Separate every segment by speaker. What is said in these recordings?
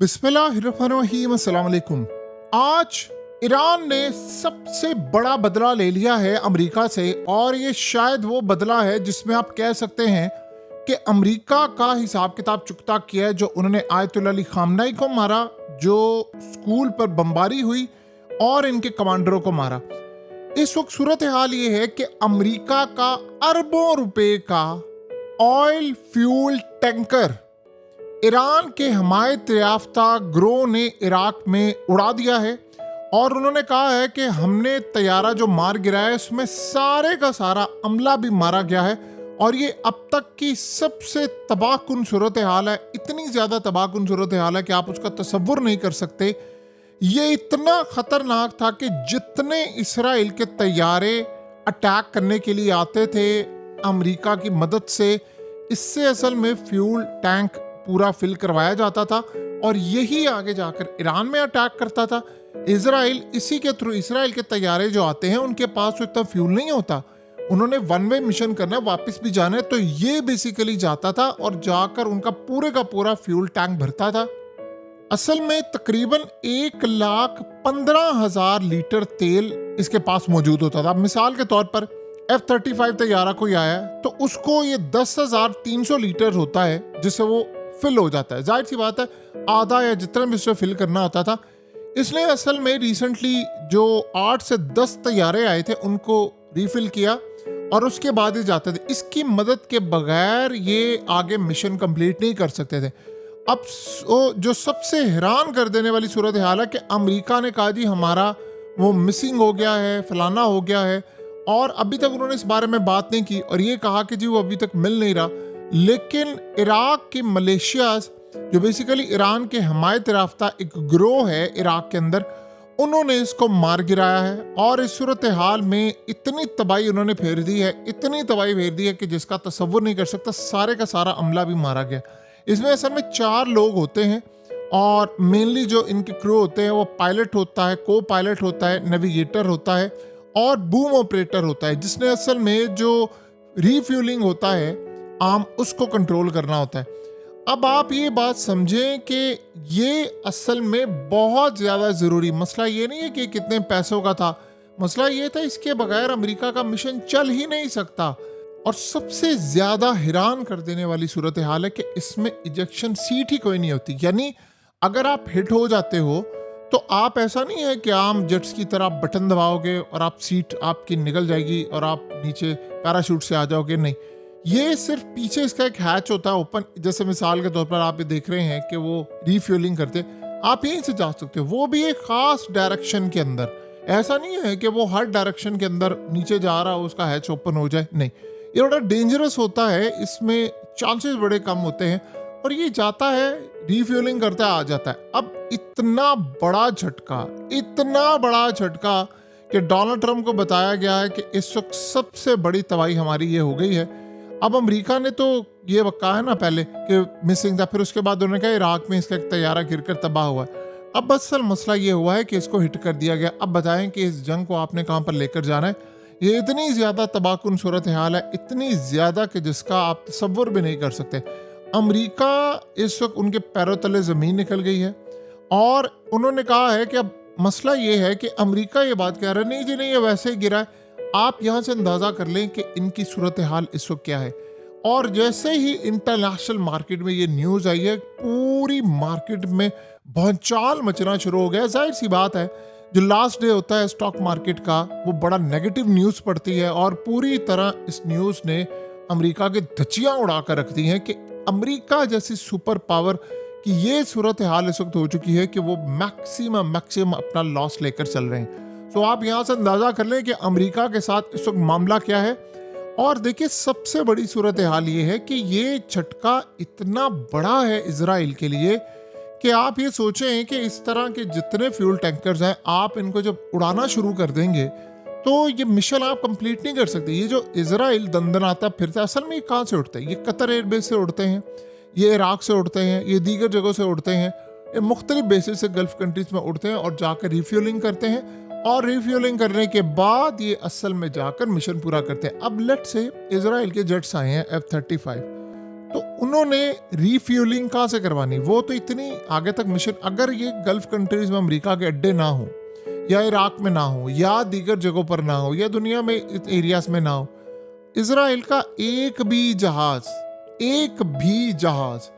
Speaker 1: बिस्मिल्लाहिर्रहमानिर्रहीम, अस्सलाम वालेकुम। आज ईरान ने सबसे बड़ा बदला ले लिया है अमेरिका से, और ये शायद वो बदला है जिसमें आप कह सकते हैं कि अमेरिका का हिसाब किताब चुकता किया है। जो उन्होंने आयतुल्लाह अली खामनेई को मारा, जो स्कूल पर बमबारी हुई और इनके कमांडरों को मारा। इस वक्त सूरत हाल ये है कि अमेरिका का अरबों रुपए का ऑयल फ्यूल टैंकर ईरान के हमायत याफ्ता ग्रोह ने इराक में उड़ा दिया है, और उन्होंने कहा है कि हमने तैयारा जो मार गिराया उसमें सारे का सारा अमला भी मारा गया है, और ये अब तक की सबसे तबाहकुन सूरत हाल है। इतनी ज़्यादा तबाहकुन सूरत हाल है कि आप उसका तसव्वुर नहीं कर सकते। ये इतना ख़तरनाक था कि जितने इसराइल के तैयारे अटैक करने के लिए आते थे अमेरिका की मदद से, इससे असल में फ्यूल टैंक पूरा फिल करवाया जाता था, और यही आगे जाकर ईरान में अटैक करता था। इसराइल इसी के थ्रू, इसराइल के तैयारे जो आते हैं उनके पास तो इतना फ्यूल नहीं होता, उन्होंने वन वे मिशन करना है, वापस भी जाना है, तो ये बेसिकली जाता था और जाकर उनका पूरे का पूरा फ्यूल टैंक भरता था। असल में तकरीबन 1,15,000 लीटर तेल इसके पास मौजूद होता था। मिसाल के तौर पर F-35 तैयारा कोई आया तो उसको ये 10,300 लीटर होता है जिससे वो फिल हो जाता है। जाहिर सी बात है आधा या जितना भी उससे फिल करना होता था। इसलिए असल में रिसेंटली जो 8 से 10 तैयारे आए थे उनको रिफिल किया और उसके बाद ही जाते थे। इसकी मदद के बगैर ये आगे मिशन कंप्लीट नहीं कर सकते थे। अब जो सबसे हैरान कर देने वाली सूरत हाल है कि अमेरिका ने कहा जी हमारा वो मिसिंग हो गया है, फलाना हो गया है, और अभी तक उन्होंने इस बारे में बात नहीं की, और ये कहा कि जी वो अभी तक मिल नहीं रहा। लेकिन इराक की मलेशियाज जो बेसिकली ईरान के हमायत याफ्ता एक ग्रोह है इराक के अंदर, उन्होंने इसको मार गिराया है, और इस सूरत हाल में इतनी तबाही उन्होंने फेर दी है, इतनी तबाही फेर दी है कि जिसका तसव्वुर नहीं कर सकता। सारे का सारा अमला भी मारा गया। इसमें असल में 4 लोग होते हैं, और मेनली जो इनके क्रू होते हैं वो पायलट होता है, को पायलट होता है, नेविगेटर होता है और बूम ऑपरेटर होता है, जिसने असल में जो रीफ्यूलिंग होता है आम उसको कंट्रोल करना होता है। अब आप ये बात समझें कि ये असल में बहुत ज़्यादा ज़रूरी मसला ये नहीं है कि कितने पैसों का था, मसला ये था इसके बगैर अमेरिका का मिशन चल ही नहीं सकता। और सबसे ज़्यादा हैरान कर देने वाली सूरत हाल है कि इसमें इजेक्शन सीट ही कोई नहीं होती। यानी अगर आप हिट हो जाते हो तो आप, ऐसा नहीं है कि आम जेट्स की तरह बटन दबाओगे और आप सीट आपकी निकल जाएगी और आप नीचे पैराशूट से आ जाओगे। नहीं, ये सिर्फ पीछे इसका एक हैच होता है ओपन। जैसे मिसाल के तौर पर आप ये देख रहे हैं कि वो रीफ्यूलिंग करते, आप यहीं से जा सकते हो, वो भी एक खास डायरेक्शन के अंदर। ऐसा नहीं है कि वो हर डायरेक्शन के अंदर नीचे जा रहा हो उसका हैच ओपन हो जाए, नहीं, ये बड़ा डेंजरस होता है, इसमें चांसेस बड़े कम होते हैं, और ये जाता है रीफ्यूलिंग करता है, आ जाता है। अब इतना बड़ा झटका कि डोनाल्ड ट्रंप को बताया गया है कि इस वक्त सबसे बड़ी तबाही हमारी ये हो गई है। अब अमेरिका ने तो ये कहा है ना पहले कि मिसिंग था, फिर उसके बाद उन्होंने कहा इराक में इसका एक तैयारा गिरकर तबाह हुआ है। अब असल मसला ये हुआ है कि इसको हिट कर दिया गया। अब बताएं कि इस जंग को आपने कहाँ पर लेकर जाना है। ये इतनी ज़्यादा तबाहकुन सूरत हाल है, इतनी ज़्यादा कि जिसका आप तसव्वुर भी नहीं कर सकते। अमेरिका इस वक्त उनके पैरों तले ज़मीन निकल गई है, और उन्होंने कहा है कि अब मसला ये है कि अमेरिका ये बात कह रहा है नहीं जी नहीं, ये वैसे ही गिरा है। आप यहाँ से अंदाज़ा कर लें कि इनकी सूरत हाल इस वक्त क्या है। और जैसे ही इंटरनेशनल मार्केट में ये न्यूज़ आई है, पूरी मार्केट में भंचाल मचना शुरू हो गया। जाहिर सी बात है जो लास्ट डे होता है स्टॉक मार्केट का, वो बड़ा नेगेटिव न्यूज़ पड़ती है, और पूरी तरह इस न्यूज़ ने अमेरिका के धज्जियाँ उड़ा कर रख दी हैं कि अमेरिका जैसी सुपर पावर की ये सूरत हाल इस वक्त हो चुकी है कि वो मैक्सिमम अपना लॉस लेकर चल रहे हैं। तो आप यहाँ से अंदाज़ा कर लें कि अमेरिका के साथ इस वक्त मामला क्या है। और देखिए सबसे बड़ी सूरत हाल ये है कि ये झटका इतना बड़ा है इजराइल के लिए कि आप ये सोचें कि इस तरह के जितने फ्यूल टैंकर्स हैं, आप इनको जब उड़ाना शुरू कर देंगे तो ये मिशन आप कंप्लीट नहीं कर सकते। ये जो इजराइल दंदनाता फिरता है, असल में ये कहाँ से उड़ते हैं? ये कतर एयरबेस से उड़ते हैं, ये इराक से उड़ते हैं, ये दीगर जगहों से उड़ते हैं, ये मुख्तलिफ बेसिस से गल्फ कंट्रीज में उड़ते हैं और जाकर रिफ्यूलिंग करते हैं, और रिफ्यूलिंग करने के बाद ये असल में जाकर मिशन पूरा करते हैं। अब लेट से इजराइल के जेट्स आए हैं F-35, तो उन्होंने रीफ्यूलिंग कहाँ से करवानी, वो तो इतनी आगे तक मिशन, अगर ये गल्फ कंट्रीज में अमेरिका के अड्डे ना हो या इराक में ना हो या दीगर जगहों पर ना हो या दुनिया में एरियाज में ना हो, इजराइल का एक भी जहाज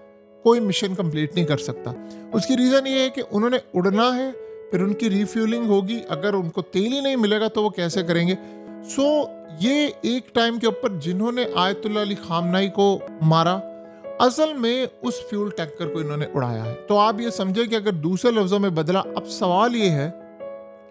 Speaker 1: कोई मिशन कंप्लीट नहीं कर सकता। उसकी रीजन ये है कि उन्होंने उड़ना है, फिर उनकी रिफ्यूलिंग होगी, अगर उनको तेल ही नहीं मिलेगा तो वो कैसे करेंगे। ये एक टाइम के ऊपर जिन्होंने आयतुल्ला अली खामनाई को मारा, असल में उस फ्यूल टैंकर को इन्होंने उड़ाया है। तो आप ये समझे कि अगर दूसरे लफ्जों में बदला, अब सवाल ये है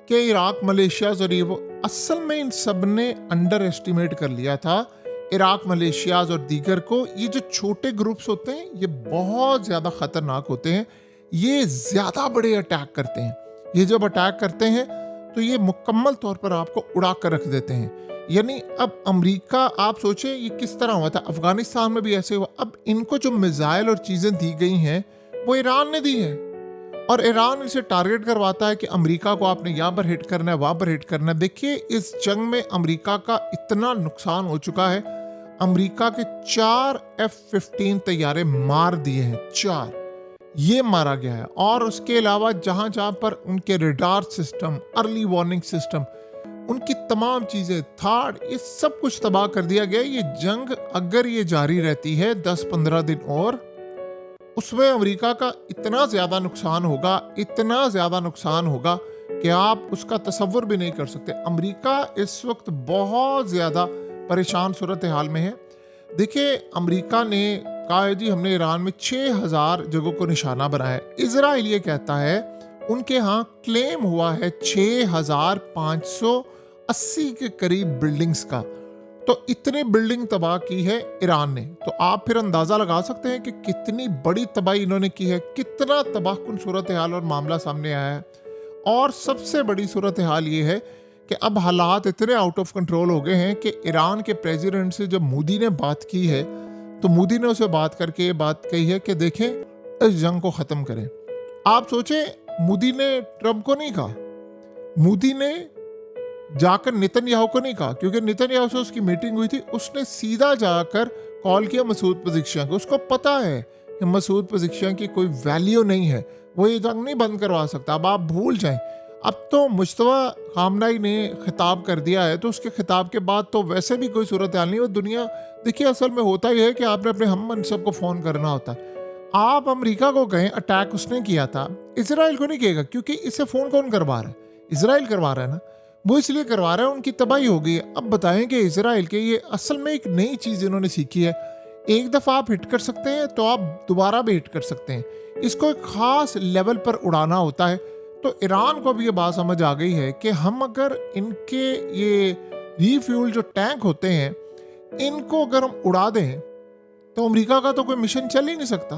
Speaker 1: कि इराक, मलेशिया और वो असल में इन सब ने अंडर एस्टिमेट कर लिया था इराक, मलेशिया और दीगर को। ये जो छोटे ग्रुप्स होते हैं ये बहुत ज्यादा खतरनाक होते हैं, ये ज्यादा बड़े अटैक करते हैं। ये जब अटैक करते हैं तो ये मुकम्मल तौर पर आपको उड़ा कर रख देते हैं। यानी अब अमेरिका, आप सोचे ये किस तरह हुआ था, अफगानिस्तान में भी ऐसे हुआ। अब इनको जो मिसाइल और चीजें दी गई हैं वो ईरान ने दी है, और ईरान इसे टारगेट करवाता है कि अमेरिका को आपने यहाँ पर हिट करना है, वहां पर हिट करना है। देखिए इस जंग में अमेरिका का इतना नुकसान हो चुका है, अमेरिका के 4 F-15 तैयारे मार दिए हैं, 4 ये मारा गया है। और उसके अलावा जहां जहां पर उनके radar system, early warning system, उनकी तमाम चीजें, थार्ड, ये सब कुछ तबाह कर दिया गया। ये जंग अगर ये जारी रहती है 10-15 दिन और, उसमें अमेरिका का इतना ज्यादा नुकसान होगा कि आप उसका तसव्वुर भी नहीं कर सकते। अमेरिका इस वक्त बहुत ज्यादा परेशान सूरत हाल में है। देखिए अमेरिका ने कहा है जी हमने ईरान में 6000 जगहों को निशाना बनाया है। इजराइल ये कहता है उनके यहाँ क्लेम हुआ है 6580 के करीब बिल्डिंग्स का। तो इतनी बिल्डिंग तबाह की है ईरान ने। तो आप फिर अंदाजा लगा सकते हैं कि कितनी बड़ी तबाही इन्होंने की है, कितना तबाहकुन सूरत हाल और मामला सामने आया है। और सबसे बड़ी सूरत हाल ये है कि अब हालात इतने आउट ऑफ कंट्रोल हो गए हैं कि ईरान के प्रेसिडेंट से जब मोदी ने बात की है तो मोदी ने उसे बात करके ये बात कही है कि देखें इस जंग को ख़त्म करें। आप सोचें, मोदी ने ट्रंप को नहीं कहा, मोदी ने जाकर नेतन्याहू को नहीं कहा, क्योंकि नेतन्याहू से उसकी मीटिंग हुई थी, उसने सीधा जाकर कॉल किया मसूद पज़ेश्कियान को। उसको पता है कि मसूद पज़ेश्कियान की कोई वैल्यू नहीं है, वो ये जंग नहीं बंद करवा सकता। अब आप भूल जाएं, अब तो मुस्तफा खामनाई ने खिताब कर दिया है, तो उसके खिताब के बाद तो वैसे भी कोई सूरत हाल नहीं। वो दुनिया, देखिए असल में होता ही है कि आपने अपने हम मनसब को फ़ोन करना होता है। आप अमेरिका को कहें अटैक उसने किया था, इजराइल को नहीं किएगा, क्योंकि इसे फ़ोन कौन करवा रहा है? इजराइल करवा रहा है ना, वो इसलिए करवा रहा है, उनकी तबाही हो गई है। अब बताएं कि इजराइल के ये असल में एक नई चीज़ इन्होंने सीखी है, एक दफ़ा आप हिट कर सकते हैं तो आप दोबारा भी हिट कर सकते हैं, इसको एक ख़ास लेवल पर उड़ाना होता है। तो ईरान को भी ये बात समझ आ गई है कि हम अगर इनके ये रीफ्यूल जो टैंक होते हैं इनको अगर हम उड़ा दें तो अमेरिका का तो कोई मिशन चल ही नहीं सकता।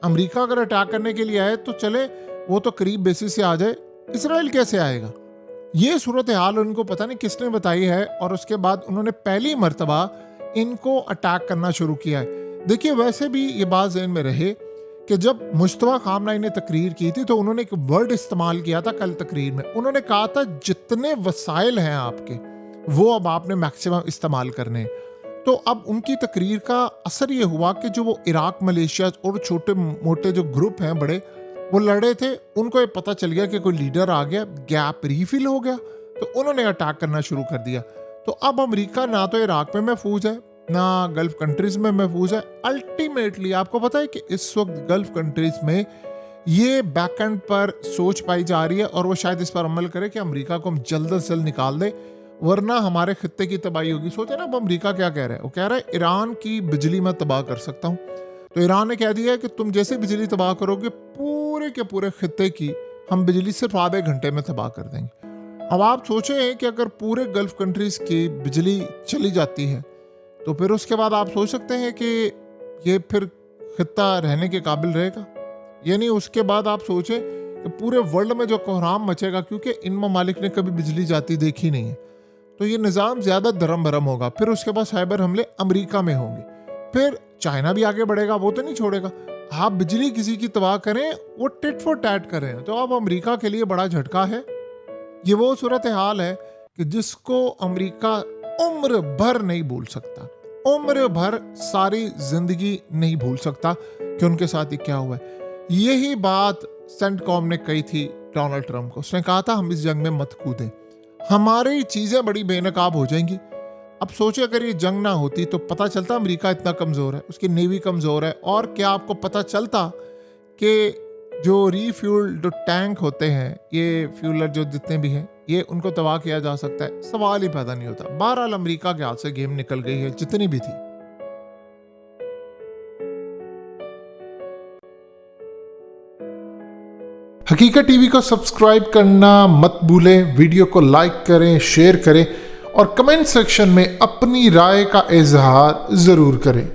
Speaker 1: अमेरिका अगर अटैक करने के लिए आए तो चले, वो तो करीब बेसिस से आ जाए, इजराइल कैसे आएगा? ये सूरत हाल उनको पता नहीं किसने बताई है, और उसके बाद उन्होंने पहली मर्तबा इनको अटैक करना शुरू किया है। देखिए वैसे भी ये बात ज़हन में रहे कि जब मुस्तफा खामनाई ने तकरीर की थी तो उन्होंने एक वर्ड इस्तेमाल किया था कल तकरीर में। उन्होंने कहा था जितने वसाइल हैं आपके वो अब आपने मैक्सिमम इस्तेमाल करने हैं। तो अब उनकी तकरीर का असर ये हुआ कि जो वो इराक, मलेशिया और छोटे मोटे जो ग्रुप हैं बड़े, वो लड़े थे, उनको ये पता चल गया कि कोई लीडर आ गया, गैप रीफिल हो गया, तो उन्होंने अटैक करना शुरू कर दिया। तो अब अमेरिका ना तो इराक में महफूज है ना गल्फ कंट्रीज में महफूज है। अल्टीमेटली आपको पता है कि इस वक्त गल्फ कंट्रीज में ये बैकएंड पर सोच पाई जा रही है, और वो शायद इस पर अमल करे कि अमेरिका को हम जल्द से जल्द निकाल दे, वरना हमारे खित्ते की तबाही होगी। सोचे ना अब अमेरिका क्या कह रहा है, वो कह रहा है ईरान की बिजली मैं तबाह कर सकता हूँ। तो ईरान ने कह दिया है कि तुम जैसे बिजली तबाह करोगे पूरे के पूरे खित्ते की हम बिजली सिर्फ आधे घंटे में तबाह कर देंगे। अब आप सोचें कि अगर पूरे गल्फ कंट्रीज की बिजली चली जाती है तो फिर उसके बाद आप सोच सकते हैं कि ये फिर खित्ता रहने के काबिल रहेगा। यानी उसके बाद आप सोचें कि पूरे वर्ल्ड में जो कोहराम मचेगा, क्योंकि इन ममालिक ने कभी बिजली जाती देखी नहीं है, तो ये निज़ाम ज़्यादा धर्म भरम होगा। फिर उसके बाद साइबर हमले अमेरिका में होंगे, फिर चाइना भी आगे बढ़ेगा, वो तो नहीं छोड़ेगा। आप बिजली किसी की तबाह करें, वो टिट फॉर टैट करें, तो अब अमेरिका के लिए बड़ा झटका है। ये वो सूरत हाल है कि जिसको अमेरिका उम्र भर नहीं भूल सकता, उम्र भर सारी जिंदगी नहीं भूल सकता कि उनके साथ ये क्या हुआ है। यही बात सेंटकॉम ने कही थी डोनाल्ड ट्रंप को। उसने कहा था हम इस जंग में मत कूदें, हमारी चीजें बड़ी बेनकाब हो जाएंगी। अब सोचे अगर ये जंग ना होती तो पता चलता अमेरिका इतना कमजोर है, उसकी नेवी कमजोर है, और क्या आपको पता चलता कि जो रीफ्यूल जो टैंक होते हैं, ये फ्यूलर जो जितने भी हैं, ये उनको तबाह किया जा सकता है? सवाल ही पैदा नहीं होता। बहरहाल अमेरिका के हाथ से गेम निकल गई है जितनी भी थी।
Speaker 2: हकीकत टीवी को सब्सक्राइब करना मत भूलें, वीडियो को लाइक करें, शेयर करें और कमेंट सेक्शन में अपनी राय का इजहार जरूर करें।